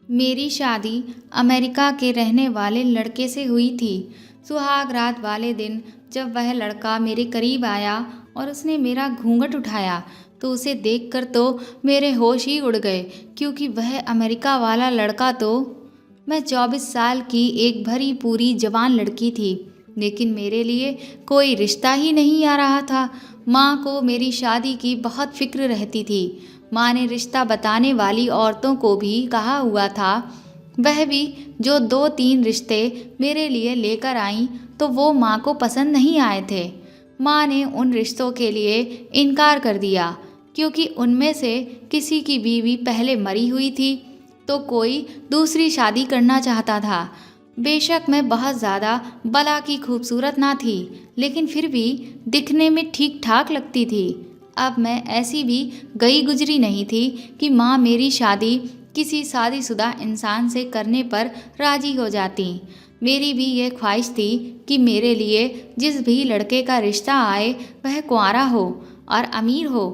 मेरी शादी अमेरिका के रहने वाले लड़के से हुई थी। सुहाग रात वाले दिन जब वह लड़का मेरे करीब आया और उसने मेरा घूंघट उठाया तो उसे देखकर तो मेरे होश ही उड़ गए, क्योंकि वह अमेरिका वाला लड़का तो मैं 24 साल की एक भरी पूरी जवान लड़की थी, लेकिन मेरे लिए कोई रिश्ता ही नहीं आ रहा था। माँ को मेरी शादी की बहुत फिक्र रहती थी। माँ ने रिश्ता बताने वाली औरतों को भी कहा हुआ था। वह भी जो 2-3 रिश्ते मेरे लिए लेकर आईं तो वो माँ को पसंद नहीं आए थे। माँ ने उन रिश्तों के लिए इनकार कर दिया, क्योंकि उनमें से किसी की बीवी पहले मरी हुई थी तो कोई दूसरी शादी करना चाहता था। बेशक मैं बहुत ज़्यादा बला की खूबसूरत ना थी, लेकिन फिर भी दिखने में ठीक ठाक लगती थी। अब मैं ऐसी भी गई गुजरी नहीं थी कि माँ मेरी शादी किसी शादीशुदा इंसान से करने पर राजी हो जाती। मेरी भी ये ख्वाहिश थी कि मेरे लिए जिस भी लड़के का रिश्ता आए वह कुंवारा हो और अमीर हो,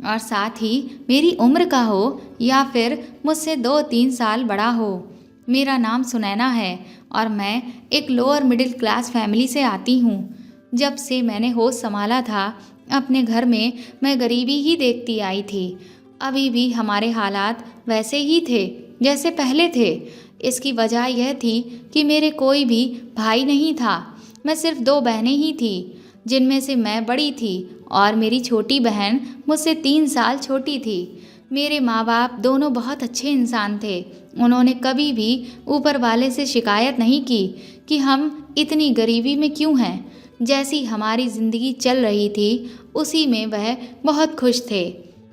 और साथ ही मेरी उम्र का हो या फिर मुझसे 2-3 साल बड़ा हो। मेरा नाम सुनैना है और मैं एक लोअर मिडिल क्लास फैमिली से आती हूँ। जब से मैंने होश संभाला था अपने घर में मैं गरीबी ही देखती आई थी। अभी भी हमारे हालात वैसे ही थे जैसे पहले थे। इसकी वजह यह थी कि मेरे कोई भी भाई नहीं था। मैं सिर्फ 2 बहनें ही थी, जिनमें से मैं बड़ी थी और मेरी छोटी बहन मुझसे 3 साल छोटी थी। मेरे माँ बाप दोनों बहुत अच्छे इंसान थे। उन्होंने कभी भी ऊपर वाले से शिकायत नहीं की कि हम इतनी गरीबी में क्यों हैं। जैसी हमारी ज़िंदगी चल रही थी उसी में वह बहुत खुश थे।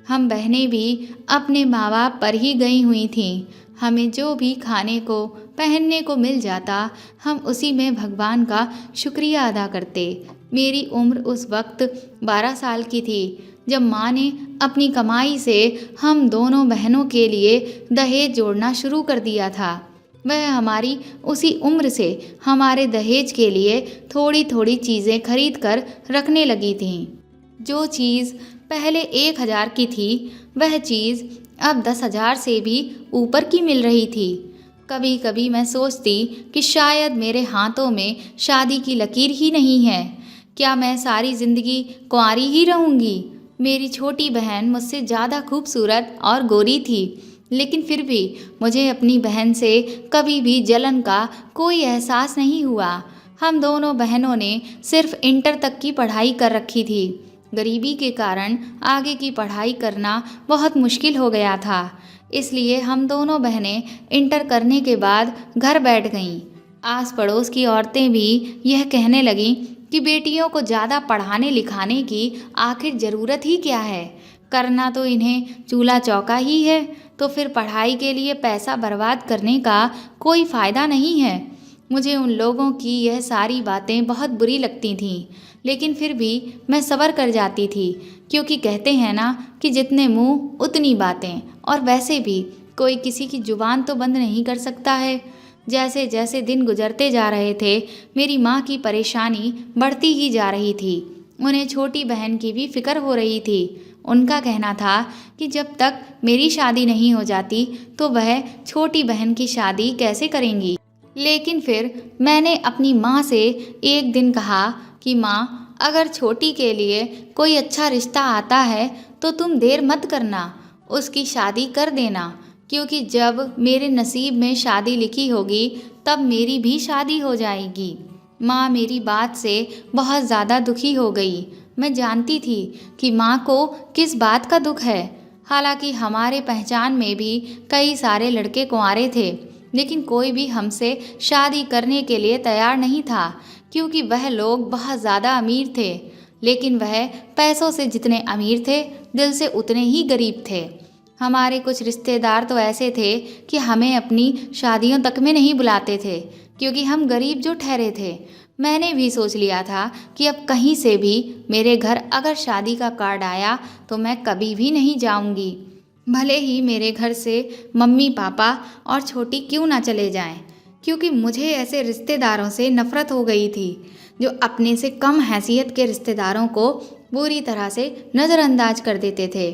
हम बहनें भी अपने माँ बाप पर ही गई हुई थीं। हमें जो भी खाने को पहनने को मिल जाता हम उसी में भगवान का शुक्रिया अदा करते। मेरी उम्र उस वक्त 12 साल की थी जब माँ ने अपनी कमाई से हम दोनों बहनों के लिए दहेज जोड़ना शुरू कर दिया था। वह हमारी उसी उम्र से हमारे दहेज के लिए थोड़ी थोड़ी चीज़ें खरीद कर रखने लगी थीं। जो चीज़ पहले 1,000 की थी वह चीज़ अब 10,000 से भी ऊपर की मिल रही थी। कभी कभी मैं सोचती कि शायद मेरे हाथों में शादी की लकीर ही नहीं है। क्या मैं सारी ज़िंदगी कुंवारी ही रहूँगी? मेरी छोटी बहन मुझसे ज़्यादा खूबसूरत और गोरी थी, लेकिन फिर भी मुझे अपनी बहन से कभी भी जलन का कोई एहसास नहीं हुआ। हम दोनों बहनों ने सिर्फ इंटर तक की पढ़ाई कर रखी थी। गरीबी के कारण आगे की पढ़ाई करना बहुत मुश्किल हो गया था, इसलिए हम दोनों बहनें इंटर करने के बाद घर बैठ गईं। आस पड़ोस की औरतें भी यह कहने लगीं कि बेटियों को ज़्यादा पढ़ाने लिखाने की आखिर ज़रूरत ही क्या है, करना तो इन्हें चूल्हा चौका ही है, तो फिर पढ़ाई के लिए पैसा बर्बाद करने का कोई फ़ायदा नहीं है। मुझे उन लोगों की यह सारी बातें बहुत बुरी लगती थीं, लेकिन फिर भी मैं सब्र कर जाती थी, क्योंकि कहते हैं ना कि जितने मुंह उतनी बातें, और वैसे भी कोई किसी की जुबान तो बंद नहीं कर सकता है। जैसे जैसे दिन गुजरते जा रहे थे मेरी माँ की परेशानी बढ़ती ही जा रही थी। उन्हें छोटी बहन की भी फिक्र हो रही थी। उनका कहना था कि जब तक मेरी शादी नहीं हो जाती तो वह छोटी बहन की शादी कैसे करेंगी। लेकिन फिर मैंने अपनी माँ से एक दिन कहा कि माँ, अगर छोटी के लिए कोई अच्छा रिश्ता आता है तो तुम देर मत करना, उसकी शादी कर देना, क्योंकि जब मेरे नसीब में शादी लिखी होगी तब मेरी भी शादी हो जाएगी। माँ मेरी बात से बहुत ज़्यादा दुखी हो गई। मैं जानती थी कि माँ को किस बात का दुख है। हालांकि हमारे पहचान में भी कई सारे लड़के कुंवारे थे, लेकिन कोई भी हमसे शादी करने के लिए तैयार नहीं था, क्योंकि वह लोग बहुत ज़्यादा अमीर थे। लेकिन वह पैसों से जितने अमीर थे दिल से उतने ही गरीब थे। हमारे कुछ रिश्तेदार तो ऐसे थे कि हमें अपनी शादियों तक में नहीं बुलाते थे, क्योंकि हम गरीब जो ठहरे थे। मैंने भी सोच लिया था कि अब कहीं से भी मेरे घर अगर शादी का कार्ड आया तो मैं कभी भी नहीं जाऊंगी, भले ही मेरे घर से मम्मी पापा और छोटी क्यों ना चले जाएं, क्योंकि मुझे ऐसे रिश्तेदारों से नफ़रत हो गई थी जो अपने से कम हैसियत के रिश्तेदारों को बुरी तरह से नज़रअंदाज कर देते थे।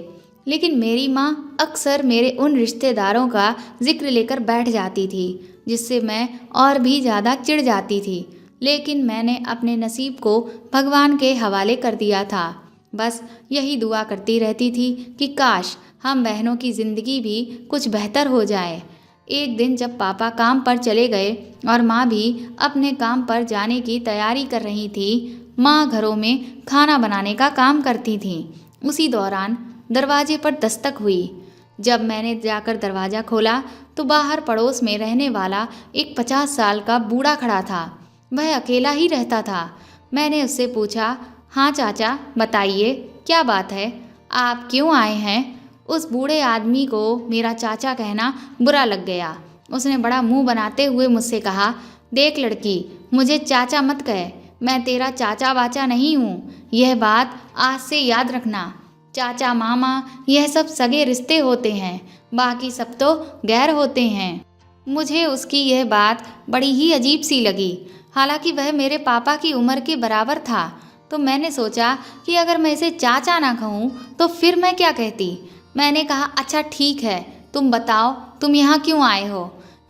लेकिन मेरी माँ अक्सर मेरे उन रिश्तेदारों का जिक्र लेकर बैठ जाती थी, जिससे मैं और भी ज़्यादा चिढ़ जाती थी। लेकिन मैंने अपने नसीब को भगवान के हवाले कर दिया था। बस यही दुआ करती रहती थी कि काश हम बहनों की ज़िंदगी भी कुछ बेहतर हो जाए। एक दिन जब पापा काम पर चले गए और माँ भी अपने काम पर जाने की तैयारी कर रही थी, माँ घरों में खाना बनाने का काम करती थीं। उसी दौरान दरवाजे पर दस्तक हुई। जब मैंने जाकर दरवाज़ा खोला तो बाहर पड़ोस में रहने वाला एक 50 साल का बूढ़ा खड़ा था। वह अकेला ही रहता था। मैंने उससे पूछा, हाँ चाचा, बताइए क्या बात है, आप क्यों आए हैं? उस बूढ़े आदमी को मेरा चाचा कहना बुरा लग गया। उसने बड़ा मुंह बनाते हुए मुझसे कहा, देख लड़की, मुझे चाचा मत कह, मैं तेरा चाचा वाचा नहीं हूँ। यह बात आज से याद रखना। चाचा मामा यह सब सगे रिश्ते होते हैं, बाकी सब तो गैर होते हैं। मुझे उसकी यह बात बड़ी ही अजीब सी लगी। हालांकि वह मेरे पापा की उम्र के बराबर था, तो मैंने सोचा कि अगर मैं इसे चाचा ना कहूँ तो फिर मैं क्या कहती। मैंने कहा, अच्छा ठीक है, तुम बताओ तुम यहाँ क्यों आए हो?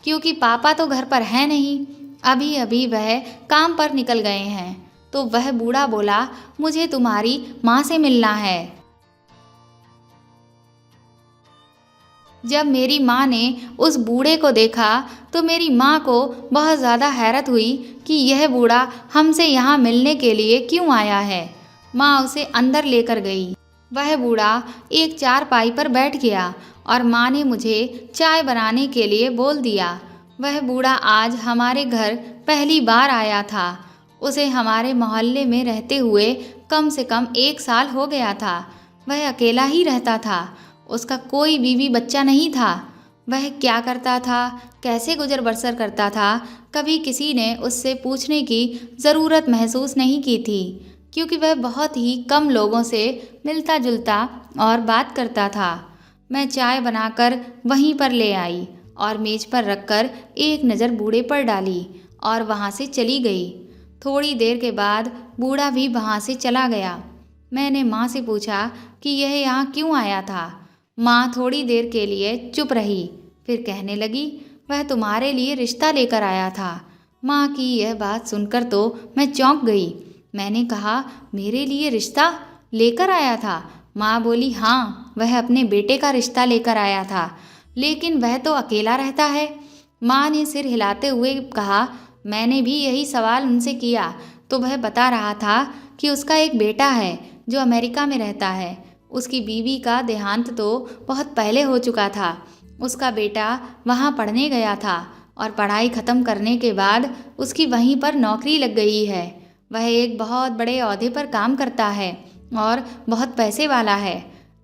क्योंकि पापा तो घर पर है नहीं, अभी अभी वह काम पर निकल गए हैं। तो वह बूढ़ा बोला, मुझे तुम्हारी माँ से मिलना है। जब मेरी माँ ने उस बूढ़े को देखा तो मेरी माँ को बहुत ज़्यादा हैरत हुई कि यह बूढ़ा हमसे यहाँ मिलने के लिए क्यों आया है। माँ उसे अंदर लेकर गई। वह बूढ़ा एक चारपाई पर बैठ गया और माँ ने मुझे चाय बनाने के लिए बोल दिया। वह बूढ़ा आज हमारे घर पहली बार आया था। उसे हमारे मोहल्ले में रहते हुए कम से कम 1 साल हो गया था। वह अकेला ही रहता था। उसका कोई बीवी बच्चा नहीं था। वह क्या करता था, कैसे गुजर बसर करता था, कभी किसी ने उससे पूछने की ज़रूरत महसूस नहीं की थी, क्योंकि वह बहुत ही कम लोगों से मिलता जुलता और बात करता था। मैं चाय बनाकर वहीं पर ले आई और मेज पर रखकर एक नज़र बूढ़े पर डाली और वहाँ से चली गई। थोड़ी देर के बाद बूढ़ा भी वहाँ से चला गया। मैंने माँ से पूछा कि यह यहाँ क्यों आया था। माँ थोड़ी देर के लिए चुप रही, फिर कहने लगी, वह तुम्हारे लिए रिश्ता लेकर आया था। माँ की यह बात सुनकर तो मैं चौंक गई। मैंने कहा, मेरे लिए रिश्ता लेकर आया था? माँ बोली, हाँ, वह अपने बेटे का रिश्ता लेकर आया था, लेकिन वह तो अकेला रहता है। माँ ने सिर हिलाते हुए कहा, मैंने भी यही सवाल उनसे किया तो वह बता रहा था कि उसका एक बेटा है जो अमेरिका में रहता है। उसकी बीवी का देहांत तो बहुत पहले हो चुका था। उसका बेटा वहाँ पढ़ने गया था और पढ़ाई ख़त्म करने के बाद उसकी वहीं पर नौकरी लग गई है। वह एक बहुत बड़े ओहदे पर काम करता है और बहुत पैसे वाला है।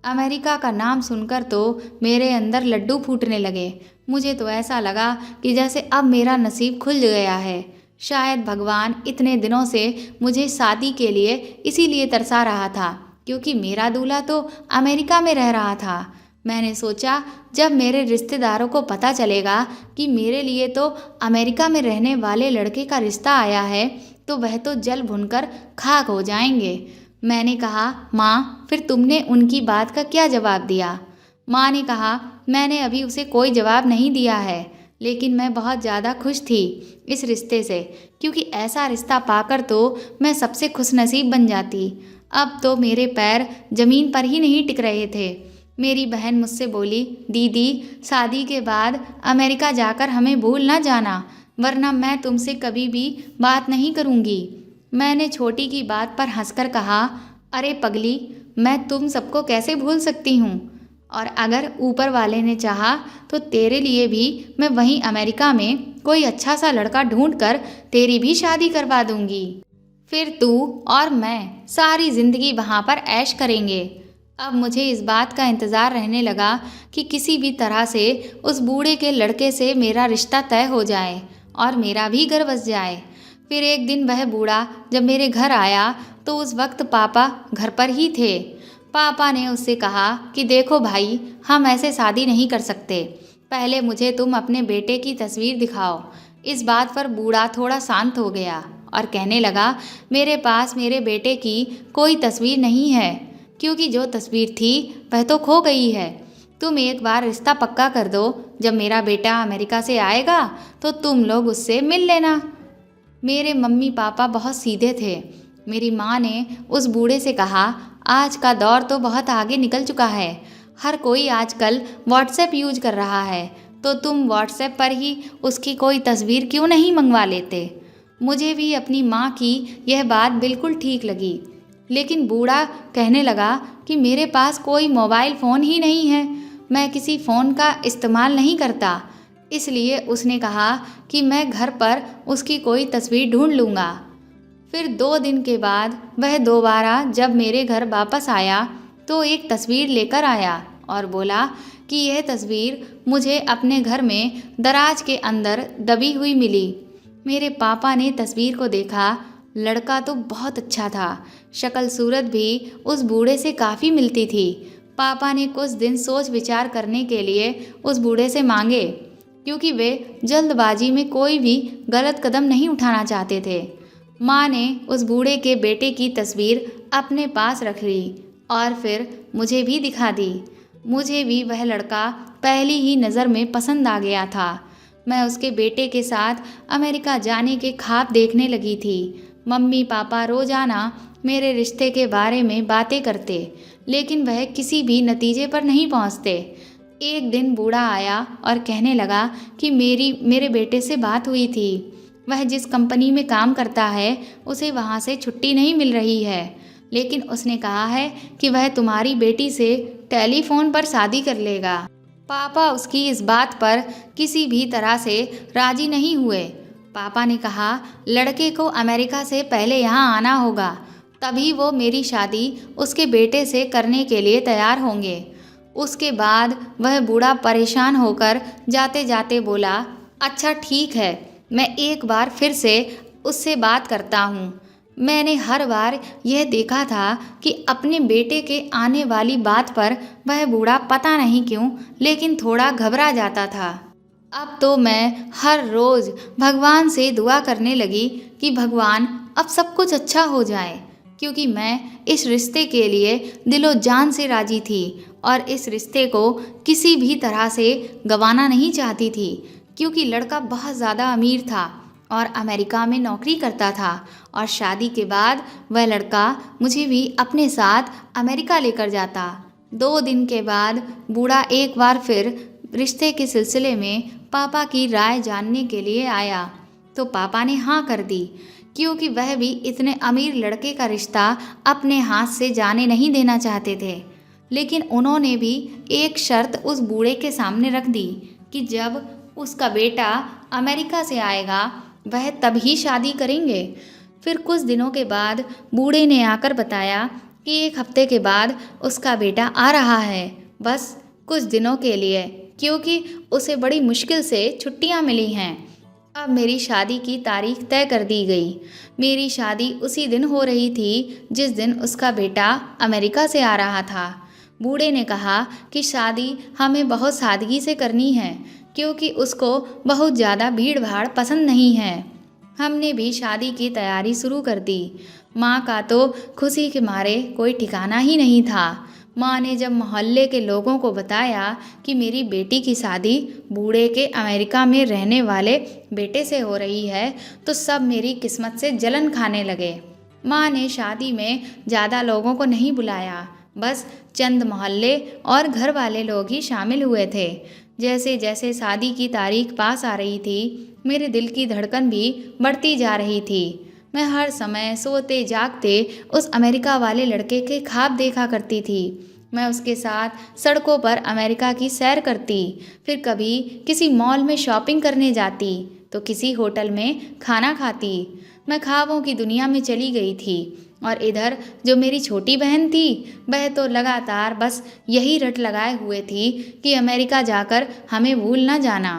अमेरिका का नाम सुनकर तो मेरे अंदर लड्डू फूटने लगे। मुझे तो ऐसा लगा कि जैसे अब मेरा नसीब खुल गया है। शायद भगवान इतने दिनों से मुझे शादी के लिए इसीलिए तरसा रहा था, क्योंकि मेरा दूल्हा तो अमेरिका में रह रहा था। मैंने सोचा, जब मेरे रिश्तेदारों को पता चलेगा कि मेरे लिए तो अमेरिका में रहने वाले लड़के का रिश्ता आया है, तो वह तो जल भुनकर खाक हो जाएंगे। मैंने कहा, माँ, फिर तुमने उनकी बात का क्या जवाब दिया? माँ ने कहा, मैंने अभी उसे कोई जवाब नहीं दिया है, लेकिन मैं बहुत ज़्यादा खुश थी इस रिश्ते से, क्योंकि ऐसा रिश्ता पाकर तो मैं सबसे खुशनसीब बन जाती। अब तो मेरे पैर ज़मीन पर ही नहीं टिक रहे थे। मेरी बहन मुझसे बोली, दीदी, शादी के बाद अमेरिका जाकर हमें भूल ना जाना, वरना मैं तुमसे कभी भी बात नहीं करूँगी। मैंने छोटी की बात पर हंसकर कहा, अरे पगली, मैं तुम सबको कैसे भूल सकती हूँ, और अगर ऊपर वाले ने चाहा तो तेरे लिए भी मैं वहीं अमेरिका में कोई अच्छा सा लड़का ढूंढकर तेरी भी शादी करवा दूँगी। फिर तू और मैं सारी ज़िंदगी वहाँ पर ऐश करेंगे। अब मुझे इस बात का इंतज़ार रहने लगा कि किसी भी तरह से उस बूढ़े के लड़के से मेरा रिश्ता तय हो जाए और मेरा भी घर बस जाए। फिर एक दिन वह बूढ़ा जब मेरे घर आया तो उस वक्त पापा घर पर ही थे। पापा ने उससे कहा कि देखो भाई, हम ऐसे शादी नहीं कर सकते, पहले मुझे तुम अपने बेटे की तस्वीर दिखाओ। इस बात पर बूढ़ा थोड़ा शांत हो गया और कहने लगा, मेरे पास मेरे बेटे की कोई तस्वीर नहीं है। क्योंकि जो तस्वीर थी वह तो खो गई है। तुम एक बार रिश्ता पक्का कर दो, जब मेरा बेटा अमेरिका से आएगा तो तुम लोग उससे मिल लेना। मेरे मम्मी पापा बहुत सीधे थे। मेरी माँ ने उस बूढ़े से कहा, आज का दौर तो बहुत आगे निकल चुका है, हर कोई आजकल व्हाट्सएप यूज कर रहा है, तो तुम व्हाट्सएप पर ही उसकी कोई तस्वीर क्यों नहीं मंगवा लेते। मुझे भी अपनी माँ की यह बात बिल्कुल ठीक लगी, लेकिन बूढ़ा कहने लगा कि मेरे पास कोई मोबाइल फ़ोन ही नहीं है, मैं किसी फ़ोन का इस्तेमाल नहीं करता। इसलिए उसने कहा कि मैं घर पर उसकी कोई तस्वीर ढूंढ लूँगा। फिर 2 दिन के बाद वह दोबारा जब मेरे घर वापस आया तो एक तस्वीर लेकर आया और बोला कि यह तस्वीर मुझे अपने घर में दराज के अंदर दबी हुई मिली। मेरे पापा ने तस्वीर को देखा। लड़का तो बहुत अच्छा था, शक्ल सूरत भी उस बूढ़े से काफ़ी मिलती थी। पापा ने कुछ दिन सोच विचार करने के लिए उस बूढ़े से मांगे, क्योंकि वे जल्दबाजी में कोई भी गलत कदम नहीं उठाना चाहते थे। माँ ने उस बूढ़े के बेटे की तस्वीर अपने पास रख ली और फिर मुझे भी दिखा दी। मुझे भी वह लड़का पहली ही नज़र में पसंद आ गया था। मैं उसके बेटे के साथ अमेरिका जाने के ख्वाब देखने लगी थी। मम्मी पापा रोज़ाना मेरे रिश्ते के बारे में बातें करते, लेकिन वह किसी भी नतीजे पर नहीं पहुंचते। एक दिन बूढ़ा आया और कहने लगा कि मेरे बेटे से बात हुई थी। वह जिस कंपनी में काम करता है उसे वहाँ से छुट्टी नहीं मिल रही है, लेकिन उसने कहा है कि वह तुम्हारी बेटी से टेलीफोन पर शादी कर लेगा। पापा उसकी इस बात पर किसी भी तरह से राजी नहीं हुए। पापा ने कहा, लड़के को अमेरिका से पहले यहाँ आना होगा, तभी वो मेरी शादी उसके बेटे से करने के लिए तैयार होंगे। उसके बाद वह बूढ़ा परेशान होकर जाते जाते बोला, अच्छा ठीक है, मैं एक बार फिर से उससे बात करता हूँ। मैंने हर बार यह देखा था कि अपने बेटे के आने वाली बात पर वह बूढ़ा पता नहीं क्यों लेकिन थोड़ा घबरा जाता था। अब तो मैं हर रोज़ भगवान से दुआ करने लगी कि भगवान अब सब कुछ अच्छा हो जाए, क्योंकि मैं इस रिश्ते के लिए दिलो जान से राजी थी और इस रिश्ते को किसी भी तरह से गंवाना नहीं चाहती थी, क्योंकि लड़का बहुत ज़्यादा अमीर था और अमेरिका में नौकरी करता था और शादी के बाद वह लड़का मुझे भी अपने साथ अमेरिका लेकर जाता। 2 दिन के बाद बूढ़ा एक बार फिर रिश्ते के सिलसिले में पापा की राय जानने के लिए आया, तो पापा ने हाँ कर दी, क्योंकि वह भी इतने अमीर लड़के का रिश्ता अपने हाथ से जाने नहीं देना चाहते थे। लेकिन उन्होंने भी एक शर्त उस बूढ़े के सामने रख दी कि जब उसका बेटा अमेरिका से आएगा वह तभी शादी करेंगे। फिर कुछ दिनों के बाद बूढ़े ने आकर बताया कि 1 हफ्ते के बाद उसका बेटा आ रहा है, बस कुछ दिनों के लिए, क्योंकि उसे बड़ी मुश्किल से छुट्टियां मिली हैं। अब मेरी शादी की तारीख तय कर दी गई। मेरी शादी उसी दिन हो रही थी जिस दिन उसका बेटा अमेरिका से आ रहा था। बूढ़े ने कहा कि शादी हमें बहुत सादगी से करनी है, क्योंकि उसको बहुत ज़्यादा भीड़ भाड़ पसंद नहीं है। हमने भी शादी की तैयारी शुरू कर दी। माँ का तो खुशी के मारे कोई ठिकाना ही नहीं था। माँ ने जब मोहल्ले के लोगों को बताया कि मेरी बेटी की शादी बूढ़े के अमेरिका में रहने वाले बेटे से हो रही है, तो सब मेरी किस्मत से जलन खाने लगे। माँ ने शादी में ज़्यादा लोगों को नहीं बुलाया, बस चंद मोहल्ले और घर वाले लोग ही शामिल हुए थे। जैसे जैसे शादी की तारीख पास आ रही थी, मेरे दिल की धड़कन भी बढ़ती जा रही थी। मैं हर समय सोते जागते उस अमेरिका वाले लड़के के ख्वाब देखा करती थी। मैं उसके साथ सड़कों पर अमेरिका की सैर करती, फिर कभी किसी मॉल में शॉपिंग करने जाती, तो किसी होटल में खाना खाती। मैं ख्वाबों की दुनिया में चली गई थी। और इधर जो मेरी छोटी बहन थी, वह तो लगातार बस यही रट लगाए हुए थी कि अमेरिका जाकर हमें भूल न जाना।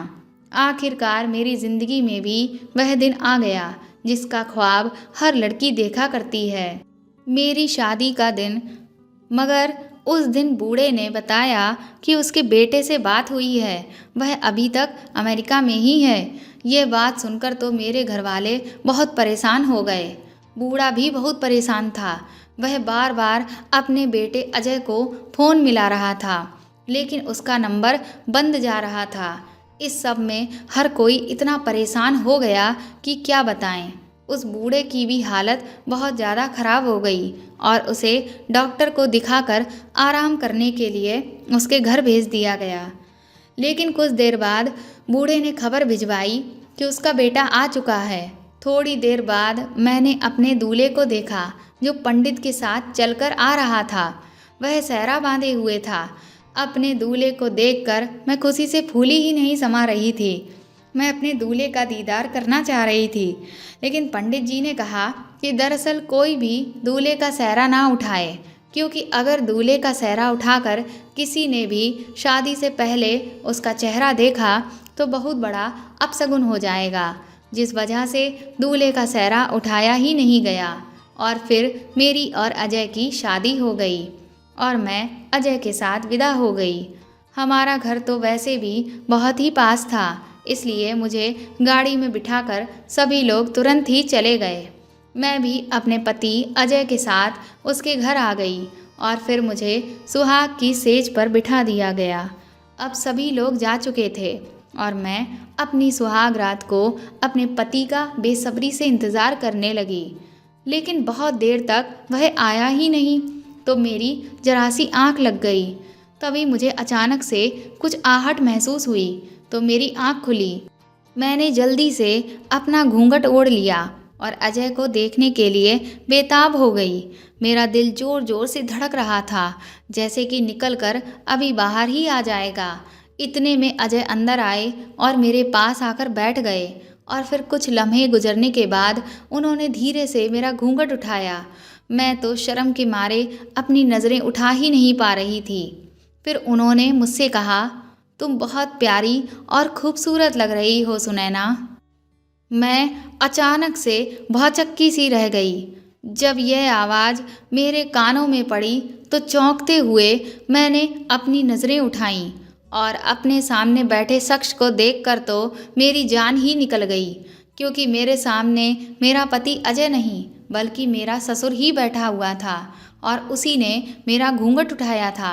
आखिरकार मेरी ज़िंदगी में भी वह दिन आ गया जिसका ख्वाब हर लड़की देखा करती है, मेरी शादी का दिन। मगर उस दिन बूढ़े ने बताया कि उसके बेटे से बात हुई है, वह अभी तक अमेरिका में ही है। ये बात सुनकर तो मेरे घर वाले बहुत परेशान हो गए। बूढ़ा भी बहुत परेशान था। वह बार बार अपने बेटे अजय को फ़ोन मिला रहा था, लेकिन उसका नंबर बंद जा रहा था। इस सब में हर कोई इतना परेशान हो गया कि क्या बताएं। उस बूढ़े की भी हालत बहुत ज़्यादा खराब हो गई और उसे डॉक्टर को दिखाकर आराम करने के लिए उसके घर भेज दिया गया। लेकिन कुछ देर बाद बूढ़े ने खबर भिजवाई कि उसका बेटा आ चुका है। थोड़ी देर बाद मैंने अपने दूल्हे को देखा, जो पंडित के साथ चलकर आ रहा था। वह सेहरा बांधे हुए था। अपने दूल्हे को देखकर मैं खुशी से फूली ही नहीं समा रही थी। मैं अपने दूल्हे का दीदार करना चाह रही थी, लेकिन पंडित जी ने कहा कि दरअसल कोई भी दूल्हे का सेहरा ना उठाए, क्योंकि अगर दूल्हे का सेहरा उठाकर किसी ने भी शादी से पहले उसका चेहरा देखा तो बहुत बड़ा अपशगुन हो जाएगा। जिस वजह से दूल्हे का सेहरा उठाया ही नहीं गया और फिर मेरी और अजय की शादी हो गई और मैं अजय के साथ विदा हो गई। हमारा घर तो वैसे भी बहुत ही पास था, इसलिए मुझे गाड़ी में बिठाकर सभी लोग तुरंत ही चले गए। मैं भी अपने पति अजय के साथ उसके घर आ गई और फिर मुझे सुहाग की सेज पर बिठा दिया गया। अब सभी लोग जा चुके थे और मैं अपनी सुहाग रात को अपने पति का बेसब्री से इंतज़ार करने लगी, लेकिन बहुत देर तक वह आया ही नहीं तो मेरी जरा सी आँख लग गई। तभी मुझे अचानक से कुछ आहट महसूस हुई तो मेरी आँख खुली। मैंने जल्दी से अपना घूंघट ओढ़ लिया और अजय को देखने के लिए बेताब हो गई। मेरा दिल जोर जोर से धड़क रहा था, जैसे कि निकलकर अभी बाहर ही आ जाएगा। इतने में अजय अंदर आए और मेरे पास आकर बैठ गए और फिर कुछ लम्हे गुजरने के बाद उन्होंने धीरे से मेरा घूंघट उठाया। मैं तो शर्म के मारे अपनी नज़रें उठा ही नहीं पा रही थी। फिर उन्होंने मुझसे कहा, तुम बहुत प्यारी और खूबसूरत लग रही हो सुनैना। मैं अचानक से भौचक्की सी रह गई। जब यह आवाज़ मेरे कानों में पड़ी तो चौंकते हुए मैंने अपनी नज़रें उठाईं और अपने सामने बैठे शख्स को देखकर तो मेरी जान ही निकल गई, क्योंकि मेरे सामने मेरा पति अजय नहीं बल्कि मेरा ससुर ही बैठा हुआ था और उसी ने मेरा घूंघट उठाया था।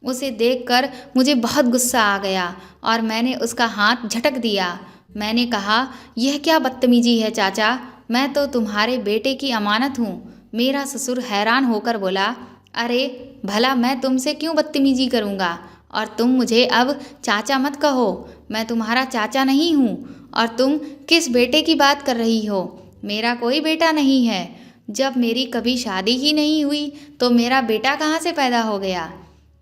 उसे देखकर मुझे बहुत गुस्सा आ गया और मैंने उसका हाथ झटक दिया। मैंने कहा, यह क्या बदतमीजी है चाचा, मैं तो तुम्हारे बेटे की अमानत हूँ। मेरा ससुर हैरान होकर बोला, अरे भला मैं तुमसे क्यों बदतमीजी करूँगा, और तुम मुझे अब चाचा मत कहो, मैं तुम्हारा चाचा नहीं हूँ। और तुम किस बेटे की बात कर रही हो, मेरा कोई बेटा नहीं है। जब मेरी कभी शादी ही नहीं हुई तो मेरा बेटा कहाँ से पैदा हो गया।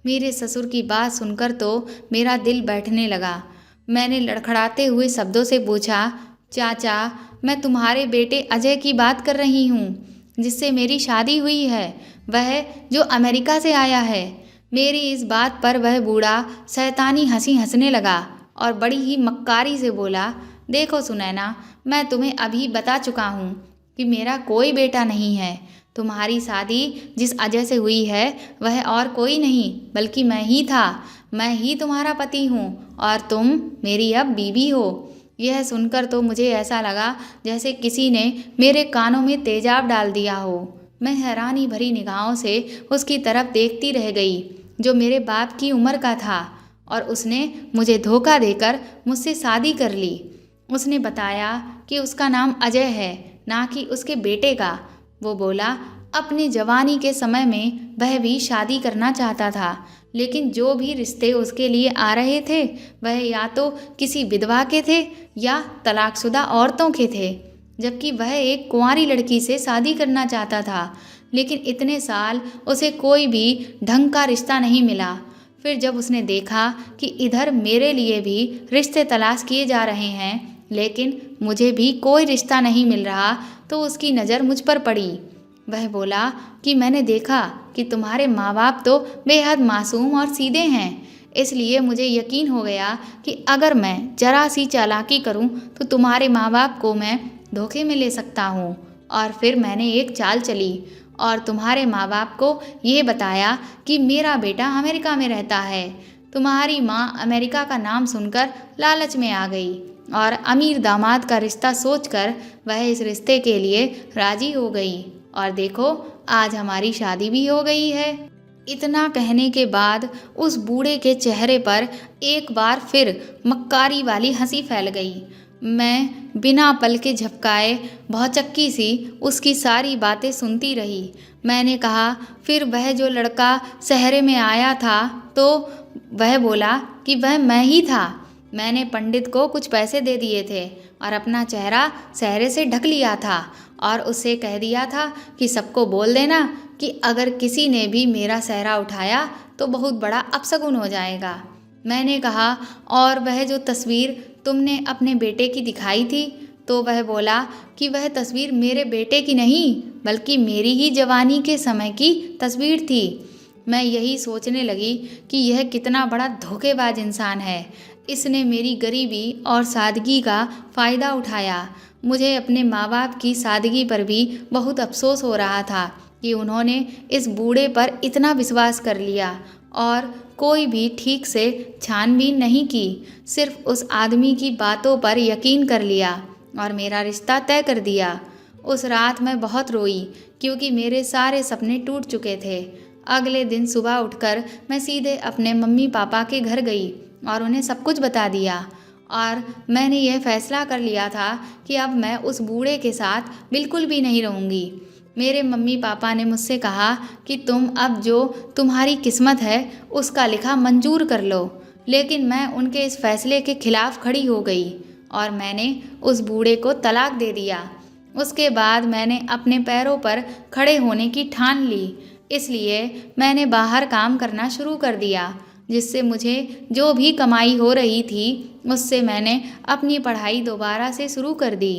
मेरे ससुर की बात सुनकर तो मेरा दिल बैठने लगा। मैंने लड़खड़ाते हुए शब्दों से पूछा, चाचा मैं तुम्हारे बेटे अजय की बात कर रही हूँ, जिससे मेरी शादी हुई है, वह जो अमेरिका से आया है। मेरी इस बात पर वह बूढ़ा शैतानी हंसी हंसने लगा और बड़ी ही मक्कारी से बोला, देखो सुनैना, मैं तुम्हें अभी बता चुका हूँ कि मेरा कोई बेटा नहीं है। तुम्हारी शादी जिस अजय से हुई है वह और कोई नहीं बल्कि मैं ही था। मैं ही तुम्हारा पति हूँ और तुम मेरी अब बीवी हो। यह सुनकर तो मुझे ऐसा लगा जैसे किसी ने मेरे कानों में तेजाब डाल दिया हो। मैं हैरानी भरी निगाहों से उसकी तरफ देखती रह गई, जो मेरे बाप की उम्र का था, और उसने मुझे धोखा देकर मुझसे शादी कर ली। उसने बताया कि उसका नाम अजय है, ना कि उसके बेटे का। वो बोला अपनी जवानी के समय में वह भी शादी करना चाहता था, लेकिन जो भी रिश्ते उसके लिए आ रहे थे वह या तो किसी विधवा के थे या तलाकशुदा औरतों के थे, जबकि वह एक कुंवारी लड़की से शादी करना चाहता था। लेकिन इतने साल उसे कोई भी ढंग का रिश्ता नहीं मिला। फिर जब उसने देखा कि इधर मेरे लिए भी रिश्ते तलाश किए जा रहे हैं लेकिन मुझे भी कोई रिश्ता नहीं मिल रहा, तो उसकी नज़र मुझ पर पड़ी। वह बोला कि मैंने देखा कि तुम्हारे माँ बाप तो बेहद मासूम और सीधे हैं, इसलिए मुझे यकीन हो गया कि अगर मैं जरा सी चालाकी करूं तो तुम्हारे माँ बाप को मैं धोखे में ले सकता हूं। और फिर मैंने एक चाल चली और तुम्हारे माँ बाप को ये बताया कि मेरा बेटा अमेरिका में रहता है। तुम्हारी माँ अमेरिका का नाम सुनकर लालच में आ गई और अमीर दामाद का रिश्ता सोचकर वह इस रिश्ते के लिए राजी हो गई। और देखो आज हमारी शादी भी हो गई है। इतना कहने के बाद उस बूढ़े के चेहरे पर एक बार फिर मक्कारी वाली हंसी फैल गई। मैं बिना पल के झपकाए भौचक्की सी उसकी सारी बातें सुनती रही। मैंने कहा, फिर वह जो लड़का सहरे में आया था तो वह बोला कि वह मैं ही था। मैंने पंडित को कुछ पैसे दे दिए थे और अपना चेहरा सहरे से ढक लिया था और उससे कह दिया था कि सबको बोल देना कि अगर किसी ने भी मेरा सहरा उठाया तो बहुत बड़ा अपशगुन हो जाएगा। मैंने कहा, और वह जो तस्वीर तुमने अपने बेटे की दिखाई थी? तो वह बोला कि वह तस्वीर मेरे बेटे की नहीं बल्कि मेरी ही जवानी के समय की तस्वीर थी। मैं यही सोचने लगी कि यह कितना बड़ा धोखेबाज इंसान है। इसने मेरी गरीबी और सादगी का फ़ायदा उठाया। मुझे अपने माँ बाप की सादगी पर भी बहुत अफसोस हो रहा था कि उन्होंने इस बूढ़े पर इतना विश्वास कर लिया और कोई भी ठीक से छानबीन नहीं की। सिर्फ उस आदमी की बातों पर यकीन कर लिया और मेरा रिश्ता तय कर दिया। उस रात मैं बहुत रोई क्योंकि मेरे सारे सपने टूट चुके थे। अगले दिन सुबह उठकर मैं सीधे अपने मम्मी पापा के घर गई और उन्हें सब कुछ बता दिया और मैंने यह फैसला कर लिया था कि अब मैं उस बूढ़े के साथ बिल्कुल भी नहीं रहूँगी। मेरे मम्मी पापा ने मुझसे कहा कि तुम अब जो तुम्हारी किस्मत है उसका लिखा मंजूर कर लो, लेकिन मैं उनके इस फैसले के खिलाफ खड़ी हो गई और मैंने उस बूढ़े को तलाक दे दिया। उसके बाद मैंने अपने पैरों पर खड़े होने की ठान ली, इसलिए मैंने बाहर काम करना शुरू कर दिया, जिससे मुझे जो भी कमाई हो रही थी उससे मैंने अपनी पढ़ाई दोबारा से शुरू कर दी।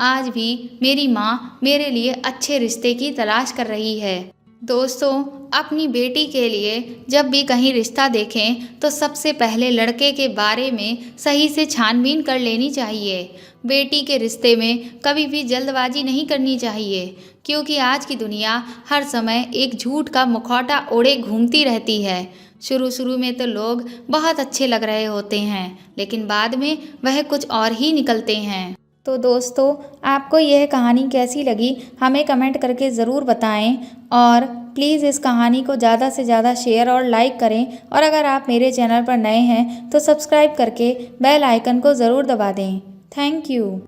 आज भी मेरी माँ मेरे लिए अच्छे रिश्ते की तलाश कर रही है। दोस्तों, अपनी बेटी के लिए जब भी कहीं रिश्ता देखें तो सबसे पहले लड़के के बारे में सही से छानबीन कर लेनी चाहिए। बेटी के रिश्ते में कभी भी जल्दबाजी नहीं करनी चाहिए, क्योंकि आज की दुनिया हर समय एक झूठ का मुखौटा ओढ़े घूमती रहती है। शुरू में तो लोग बहुत अच्छे लग रहे होते हैं, लेकिन बाद में वह कुछ और ही निकलते हैं। तो दोस्तों, आपको यह कहानी कैसी लगी हमें कमेंट करके ज़रूर बताएं और प्लीज़ इस कहानी को ज़्यादा से ज़्यादा शेयर और लाइक करें और अगर आप मेरे चैनल पर नए हैं तो सब्सक्राइब करके बेल आइकन को ज़रूर दबा दें। Thank you.